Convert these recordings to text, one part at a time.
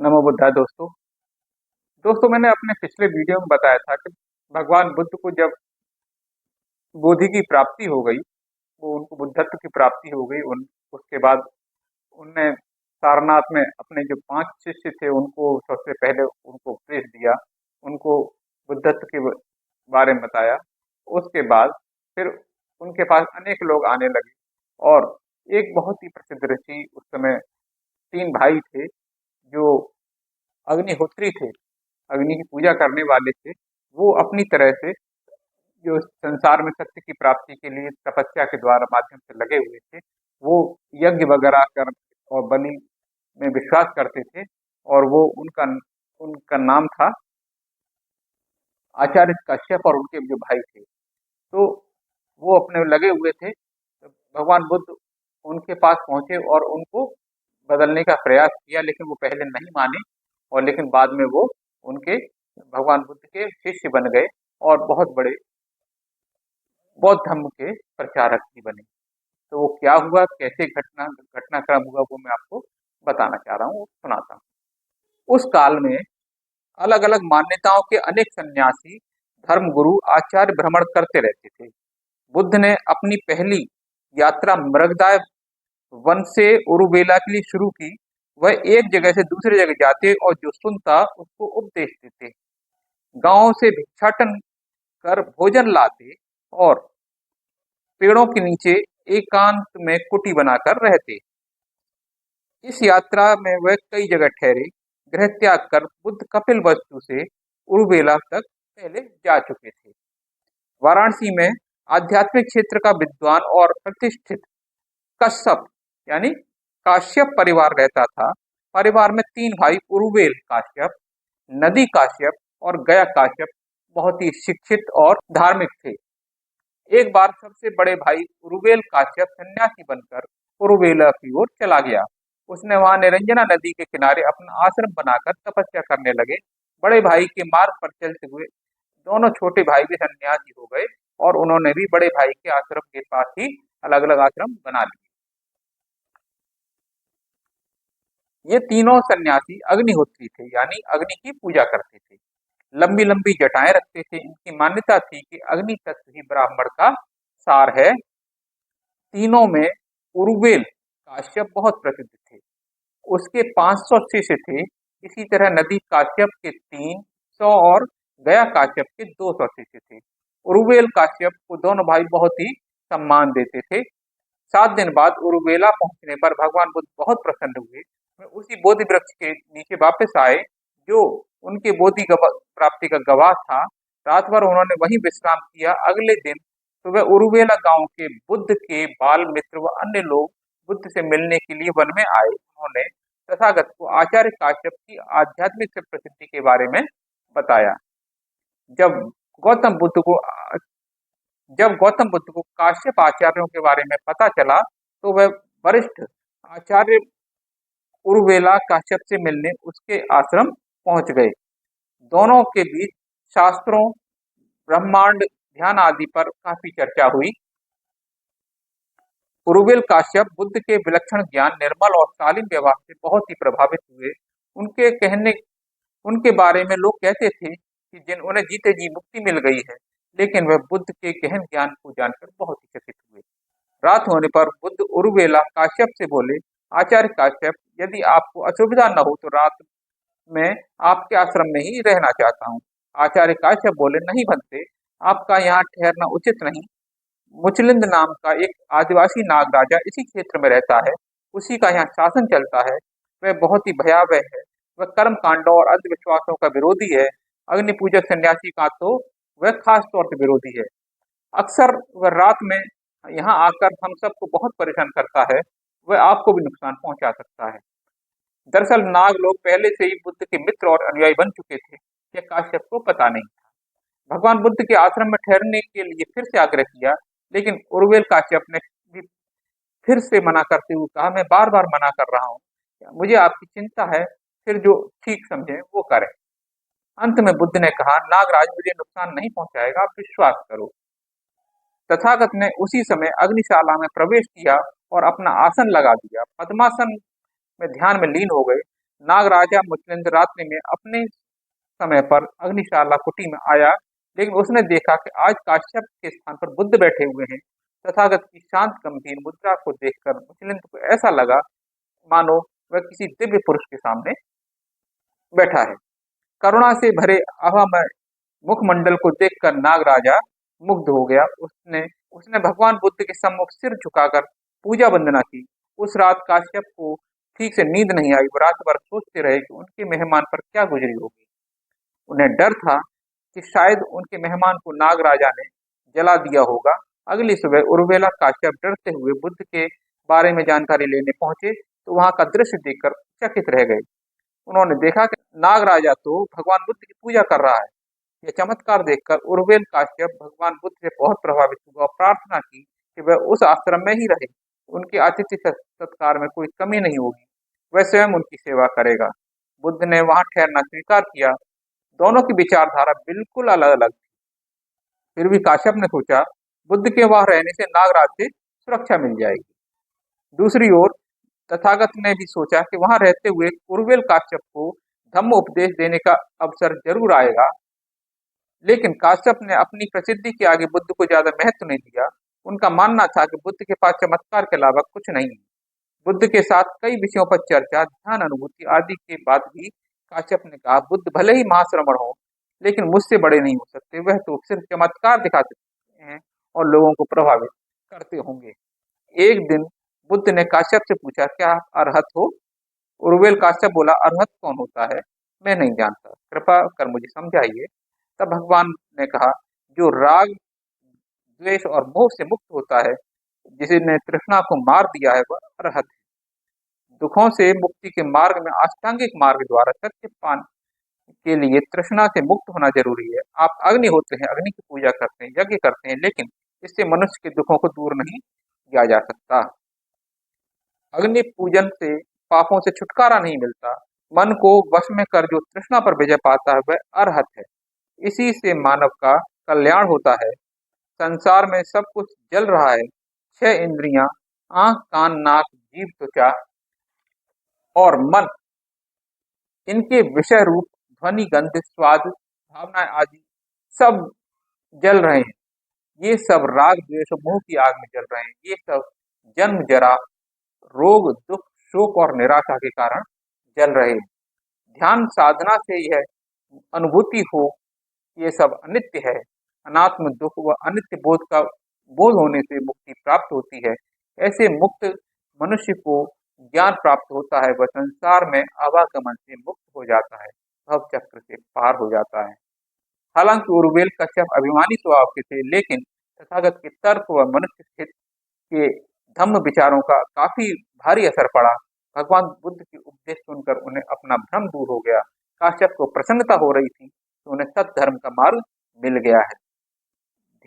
नमो बुद्धाय दोस्तों। मैंने अपने पिछले वीडियो में बताया था कि भगवान बुद्ध को जब बोधि की प्राप्ति हो गई, वो उनको बुद्धत्व की प्राप्ति हो गई। उन उसके बाद उनने सारनाथ में अपने जो 5 शिष्य थे उनको सबसे पहले उनको उपदेश दिया, उनको बुद्धत्व के बारे में बताया। उसके बाद फिर उनके पास अनेक लोग आने लगे और एक बहुत ही प्रसिद्ध ऋषि, उस समय 3 भाई थे जो अग्निहोत्री थे, अग्नि की पूजा करने वाले थे। वो अपनी तरह से जो संसार में सत्य की प्राप्ति के लिए तपस्या के द्वारा माध्यम से लगे हुए थे, वो यज्ञ वगैरह कर और बलि में विश्वास करते थे। और वो उनका उनका नाम था आचार्य कश्यप, और उनके जो भाई थे, तो वो अपने लगे हुए थे। तो भगवान बुद्ध उनके पास पहुंचे और उनको बदलने का प्रयास किया, लेकिन वो पहले नहीं माने। और लेकिन बाद में वो उनके भगवान बुद्ध के शिष्य बन गए और बहुत बड़े बौद्ध धर्म के प्रचारक भी बने। तो वो क्या हुआ, कैसे घटनाक्रम हुआ, वो मैं आपको बताना चाह रहा हूँ, सुनाता हूँ। उस काल में अलग अलग मान्यताओं के अनेक सन्यासी, धर्म गुरु, आचार्य भ्रमण करते रहते थे। बुद्ध ने अपनी पहली यात्रा मृगदाय वन से उरुबेला के लिए शुरू की। वह एक जगह से दूसरी जगह जाते और जो सुनता उसको उपदेश देते। गांव से भिक्षाटन कर भोजन लाते और पेड़ों के नीचे एकांत में कुटी बनाकर रहते। इस यात्रा में वह कई जगह ठहरे। गृह त्याग कर बुद्ध कपिल वस्तु से उरुबेला तक पहले जा चुके थे। वाराणसी में आध्यात्मिक क्षेत्र का विद्वान और प्रतिष्ठित कश्यप यानी काश्यप परिवार रहता था। परिवार में 3 भाई उरुवेल काश्यप, नदी काश्यप और गया काश्यप बहुत ही शिक्षित और धार्मिक थे। एक बार सबसे बड़े भाई उरुवेल काश्यप सन्यासी बनकर उरुवेला की ओर चला गया। उसने वहां निरंजना नदी के किनारे अपना आश्रम बनाकर तपस्या करने लगे। बड़े भाई के मार्ग पर चलते हुए दोनों छोटे भाई भी सन्यासी हो गए और उन्होंने भी बड़े भाई के आश्रम के पास ही अलग अलग आश्रम बना लिए। ये तीनों सन्यासी अग्निहोत्री थे, यानी अग्नि की पूजा करते थे। लंबी लंबी जटाएं रखते थे। इनकी मान्यता थी कि अग्नि तत्व ही ब्राह्मण का सार है। तीनों में उरुवेल काश्यप बहुत प्रसिद्ध थे। उसके 500 शिष्य थे। इसी तरह नदी काश्यप के 300 और गया काश्यप के 200 शिष्य थे। उरुवेल काश्यप को दोनों भाई बहुत ही सम्मान देते थे। 7 दिन बाद उरुवेला पहुंचने पर भगवान बुद्ध बहुत प्रसन्न हुए। वे उसी बोधि वृक्ष के नीचे वापस आए जो उनके प्राप्ति का गवाह था। रात भर उन्होंने वहीं विश्राम किया। अगले दिन सुबह उरुवेला गांव के बुद्ध के बाल मित्र व अन्य लोग बुद्ध से मिलने के लिए वन में आए। उन्होंने तथागत को आचार्य काश्यप की आध्यात्मिक प्रसिद्धि के बारे में बताया। जब गौतम बुद्ध को जब गौतम बुद्ध को काश्यप आचार्यों के बारे में पता चला तो वह वरिष्ठ आचार्य उर्वेला काश्यप से मिलने उसके आश्रम पहुंच गए। दोनों के बीच शास्त्रों, ब्रह्मांड, ध्यान आदि पर काफी चर्चा हुई। उर्वेल काश्यप बुद्ध के विलक्षण ज्ञान, निर्मल और शालीन व्यवहार से बहुत ही प्रभावित हुए। उनके कहने उनके बारे में लोग कहते थे कि जिन उन्हें जीते जी मुक्ति मिल गई है, लेकिन वह बुद्ध के गहन ज्ञान को जानकर बहुत ही चकित हुए। रात होने पर बुद्ध उरुवेला काश्यप से बोले, आचार्य काश्यप, यदि आपको असुविधा न हो तो रात में आपके आश्रम में ही रहना चाहता हूँ। आचार्य काश्यप बोले, नहीं बनते, आपका यहाँ ठहरना उचित नहीं। मुचलिंद नाम का एक आदिवासी नाग राजा इसी क्षेत्र में रहता है। उसी का यहाँ शासन चलता है। वह बहुत ही भयावह है। वह कर्म कांडों और अंधविश्वासों का विरोधी है। अग्नि पूजक सन्यासी का तो वह खास तौर से विरोधी है। अक्सर वह रात में यहाँ आकर हम सबको बहुत परेशान करता है। वह आपको भी नुकसान पहुंचा सकता है। दरअसल नाग लोग पहले से ही बुद्ध के मित्र और अनुयायी बन चुके थे। यह काश्यप को पता नहीं था। भगवान बुद्ध के आश्रम में ठहरने के लिए फिर से आग्रह किया, लेकिन उर्वेल काश्यप ने भी फिर से मना करते हुए कहा, मैं बार बार मना कर रहा हूँ, मुझे आपकी चिंता है, फिर जो ठीक समझे वो करें। अंत में बुद्ध ने कहा, नागराज मुझे नुकसान नहीं पहुंचाएगा, आप विश्वास करो। तथागत ने उसी समय अग्निशाला में प्रवेश किया और अपना आसन लगा दिया। पद्मासन में ध्यान में लीन हो गए। नागराजा मुचलिंद रात्रि में अपने समय पर अग्निशाला कुटी में आया, लेकिन उसने देखा कि आज काश्यप के स्थान पर बुद्ध बैठे हुए हैं। तथागत की शांत गंभीर मुद्रा को देखकर मुचलिंद को ऐसा लगा मानो वह किसी दिव्य पुरुष के सामने बैठा है। करुणा से भरे अभामय मुखमंडल को देखकर नागराजा मुग्ध हो गया। उसने उसने भगवान बुद्ध के सम्मुख सिर झुकाकर पूजा वंदना की। उस रात काश्यप को ठीक से नींद नहीं आई। वो रात भर सोचते रहे कि उनके मेहमान पर क्या गुजरी होगी। उन्हें डर था कि शायद उनके मेहमान को नागराजा ने जला दिया होगा। अगली सुबह उर्वेला काश्यप डरते हुए बुद्ध के बारे में जानकारी लेने पहुंचे तो वहां का दृश्य देखकर चकित रह गए। उन्होंने देखा कि नागराजा तो भगवान बुद्ध की पूजा कर रहा है। यह चमत्कार देखकर उर्वेल काश्यप भगवान बुद्ध से बहुत प्रभावित हुआ और प्रार्थना की कि वह उस आश्रम में ही रहे। उनके आतिथ्य सत्कार में कोई कमी नहीं होगी। वह स्वयं उनकी सेवा करेगा। बुद्ध ने वहां ठहरना स्वीकार किया। दोनों की विचारधारा बिल्कुल अलग अलग थी। फिर भी काश्यप ने सोचा बुद्ध के वहां रहने से नागराज से सुरक्षा मिल जाएगी। दूसरी ओर तथागत ने भी सोचा कि वहां रहते हुए उर्वेल काश्यप को धम्म उपदेश देने का अवसर जरूर आएगा। लेकिन काश्यप ने अपनी प्रसिद्धि के आगे बुद्ध को ज्यादा महत्व नहीं दिया। उनका मानना था कि बुद्ध के पास चमत्कार के अलावा कुछ नहीं है। बुद्ध के साथ कई विषयों पर चर्चा, ध्यान, अनुभूति आदि के बाद भी काश्यप ने कहा बुद्ध भले ही महाश्रमण हो लेकिन मुझसे बड़े नहीं हो सकते। वह तो सिर्फ चमत्कार दिखा सकते हैं और लोगों को प्रभावित करते होंगे। एक दिन बुद्ध ने काश्यप से पूछा क्या आप अरहत हो? उर्वेल काश्यप बोला अरहत कौन होता है? मैं नहीं जानता, कृपा कर मुझे समझाइए। तब भगवान ने कहा जो राग, द्वेष और मोह से मुक्त होता है, जिसने तृष्णा को मार दिया है, वह अरहत है। दुखों से मुक्ति के मार्ग में अष्टांगिक मार्ग द्वारा सत्य पाने के लिए तृष्णा से मुक्त होना जरूरी है। आप अग्नि होते हैं, अग्नि की पूजा करते हैं, यज्ञ करते हैं, लेकिन इससे मनुष्य के दुखों को दूर नहीं किया जा सकता। अग्नि पूजन से पापों से छुटकारा नहीं मिलता। मन को वश में कर जो तृष्णा पर विजय पाता है वह अरहत है। इसी से मानव का कल्याण होता है। संसार में सब कुछ जल रहा है। छह इंद्रियां, आंख, कान, नाक, जीभ, त्वचा और मन, इनके विषय रूप ध्वनि, गंध, स्वाद, भावनाएं आदि सब जल रहे हैं। ये सब राग, द्वेष और मोह की आग में जल रहे हैं। ये सब जन्म, जरा, रोग, दुख, शोक और निराशा के कारण जल रहे हैं। ध्यान साधना से यह अनुभूति हो ये सब अनित्य है। अनात्म दुख व अनित्य बोध का बोध होने से मुक्ति प्राप्त होती है। ऐसे मुक्त मनुष्य को ज्ञान प्राप्त होता है। वह संसार में आवागमन से मुक्त हो जाता है, भव चक्र से पार हो जाता है। हालांकि उर्वेल कश्यप अभिमानी स्वभाव के थे, लेकिन तथागत के तर्क व मनुष्य हित के धम्म विचारों का काफी भारी असर पड़ा। भगवान बुद्ध के उपदेश सुनकर उन्हें अपना भ्रम दूर हो गया। काश्यप को प्रसन्नता हो रही थी कि उन्हें सत्य धर्म का मार्ग मिल गया है।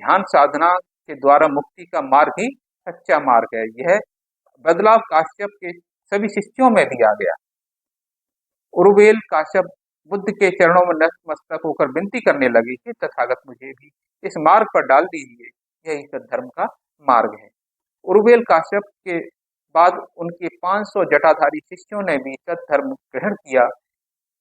ध्यान साधना के द्वारा मुक्ति का मार्ग ही सच्चा मार्ग है। यह बदलाव काश्यप के सभी शिष्यों में भी आ गया। उर्वेल काश्यप बुद्ध के चरणों में नतमस्तक होकर विनती करने लगे कि तथागत मुझे भी इस मार्ग पर डाल दीजिए, यही सद्धर्म का मार्ग है। उर्वेल काश्यप के बाद उनके 500 जटाधारी शिष्यों ने भी सद्धर्म ग्रहण किया।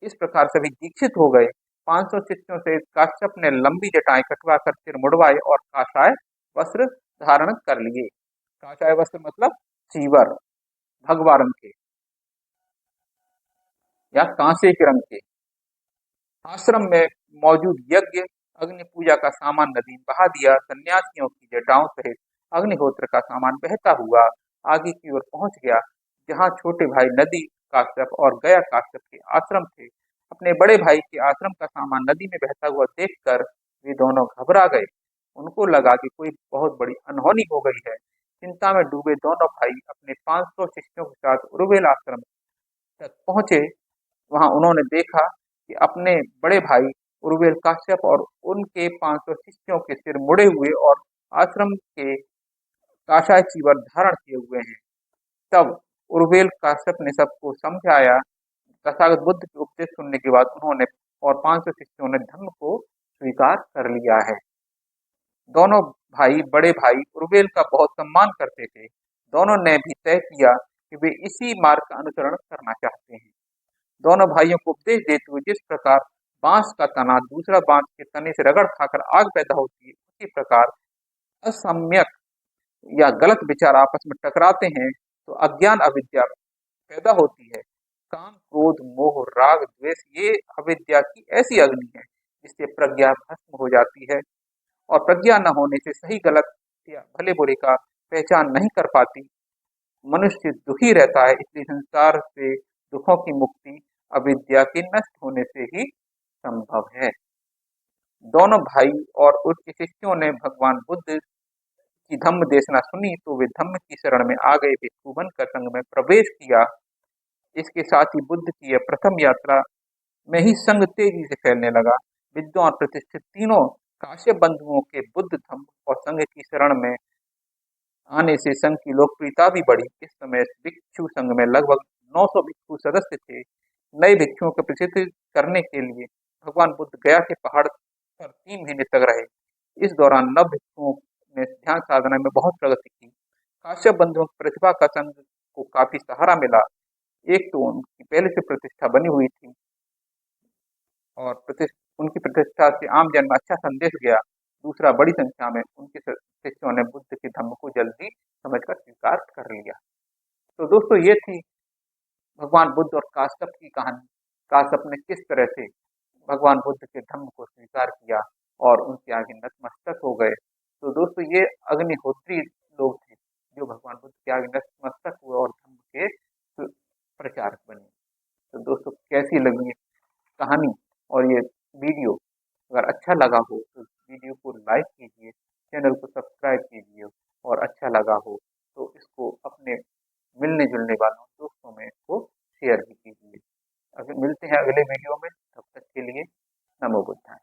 इस प्रकार सभी दीक्षित हो गए। 500 शिष्यों से काश्यप ने लंबी जटाएं कटवा कर सिर मुड़वाए और काषाय वस्त्र धारण कर लिए। काषाय वस्त्र मतलब चीवर, भगवा रंग के या कांसे के रंग के। आश्रम में मौजूद यज्ञ, अग्नि पूजा का सामान नदी में बहा दिया। सन्यासियों की जटाओं सहित अग्निहोत्र का सामान बहता हुआ आगे की ओर पहुंच गया, जहां छोटे भाई नदी काश्यप और गया काश्यप के आश्रम थे। अपने बड़े भाई के आश्रम का सामान नदी में बहता हुआ देखकर वे दोनों घबरा गए। उनको लगा कि कोई बहुत बड़ी अनहोनी हो गई है। चिंता में डूबे दोनों भाई अपने 500 शिष्यों के साथ उर्वेल आश्रम तक पहुंचे। वहां उन्होंने देखा कि अपने बड़े भाई उर्वेल काश्यप और उनके 500 शिष्यों के सिर मुड़े हुए और आश्रम के काषाय चीवर धारण किए हुए हैं। तब उर्वेल काश्यप ने सबको समझाया। तथागत बुद्ध के उपदेश सुनने के बाद उन्होंने और 500 शिष्यों ने धर्म को स्वीकार कर लिया है। दोनों भाई बड़े भाई उर्वेल का बहुत सम्मान करते थे। दोनों ने भी तय किया कि वे इसी मार्ग का अनुसरण करना चाहते हैं। दोनों भाइयों को उपदेश देते हुए जिस प्रकार बांस का तना दूसरा बांस के तने से रगड़ खाकर आग पैदा होती है, उसी प्रकार असम्यक या गलत विचार आपस में टकराते हैं तो अज्ञान अविद्या पैदा होती है। काम, क्रोध, मोह, राग, द्वेष ये अविद्या की ऐसी अग्नि है जिससे प्रज्ञा भस्म हो जाती है, और प्रज्ञा न होने से सही गलत या भले बुरे का पहचान नहीं कर पाती। मनुष्य दुखी रहता है, इसलिए संसार से दुखों की मुक्ति अविद्या के नष्ट होने से ही संभव है। दोनों भाई और उसके शिष्यों ने भगवान बुद्ध की धम्म देशना सुनी तो वे धम्म की शरण में आ गए, भिक्षु बनकर संघ में प्रवेश किया। इसके साथ ही बुद्ध की यह प्रथम यात्रा में ही संघ तेजी से फैलने लगा। विद्वान प्रतिष्ठित तीनों काश्यप बंधुओं के बुद्ध धम्म और संघ की शरण में आने से संघ की लोकप्रियता भी बढ़ी। इस समय भिक्षु संघ में लगभग 900 भिक्षु सदस्य थे। नए भिक्षुओं को प्रशिक्षित करने के लिए भगवान बुद्ध गया के पहाड़ पर 3 महीने तक रहे। इस दौरान नव भिक्षुओं ने ध्यान साधना में बहुत प्रगति की। काश्यप बंधुओं की प्रतिभा का संघ को काफी सहारा मिला। एक तो उनकी पहले से प्रतिष्ठा बनी हुई थी और उनकी प्रतिष्ठा से आम जन में अच्छा संदेश गया। दूसरा, बड़ी संख्या में उनके शिष्यों ने बुद्ध के धम्म को जल्दी समझकर स्वीकार कर लिया। तो दोस्तों, ये थी भगवान बुद्ध और काश्यप की कहानी। काश्यप ने किस तरह से भगवान बुद्ध के धम्म को स्वीकार किया और उनके आगे नतमस्तक हो गए। तो दोस्तों, ये अग्निहोत्री लोग थे जो भगवान बुद्ध के आगे नतमस्तक हुए और धम्म के प्रचारक बने। तो दोस्तों, कैसी लगी कहानी और ये वीडियो? अगर अच्छा लगा हो तो वीडियो को लाइक कीजिए, चैनल को सब्सक्राइब कीजिए, और अच्छा लगा हो तो इसको अपने मिलने जुलने वालों दोस्तों में इसको शेयर भी कीजिए। अभी मिलते हैं अगले वीडियो में, तब तक के लिए नमो बुद्धाय।